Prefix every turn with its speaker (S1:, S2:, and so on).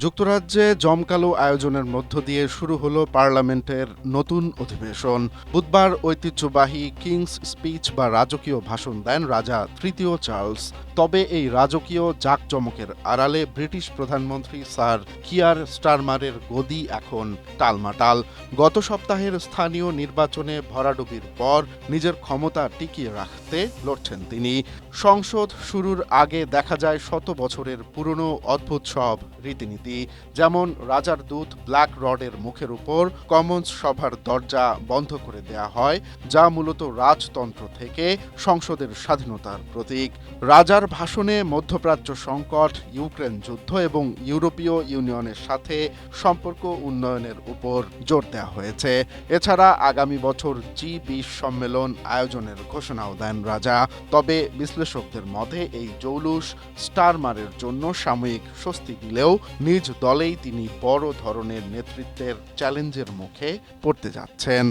S1: যুক্তরাজ্যে জমকালো আয়োজনের মধ্য দিয়ে শুরু হলো পার্লামেন্টের নতুন অধিবেশন। বুধবার ঐতিহ্যবাহী কিংস স্পিচ বা রাজকীয় ভাষণ দেন রাজা তৃতীয় চার্লস। তবে এই রাজকীয় জাঁকজমকের আড়ালে ব্রিটিশ প্রধানমন্ত্রী স্যার কিয়ার স্টারমারের গদি এখন টালমাটাল। গত সপ্তাহের স্থানীয় নির্বাচনে ভরাডুবির পর নিজের ক্ষমতা টিকিয়ে রাখতে লড়ছেন তিনি। সংসদ শুরুর আগে দেখা যায় শত বছরের পুরনো অদ্ভুত সব রীতিনীতি, যেমন রাজার দূত ব্ল্যাক রডের মুখের উপর কমন্স সভার দরজা বন্ধ করে দেয়া হয়, যা মূলত রাজতন্ত্র থেকে সংসদের স্বাধীনতার প্রতীক। রাজার ভাষণে মধ্যপ্রাচ্য সংকট, ইউক্রেন যুদ্ধ এবং ইউরোপীয় ইউনিয়নের সাথে সম্পর্ক উন্নয়নের উপর জোর দেওয়া হয়েছে। এছাড়া আগামী বছর জি20 সম্মেলন আয়োজনের ঘোষণাও দেন রাজা। তবে বিশ্লেষকদের মতে এই জৌলুস স্টারমারের জন্য সাময়িক স্বস্তি দিলেও নিজ দলেই তিনি বড় ধরনের নেতৃত্বের চ্যালেঞ্জের মুখে পড়তে যাচ্ছেন।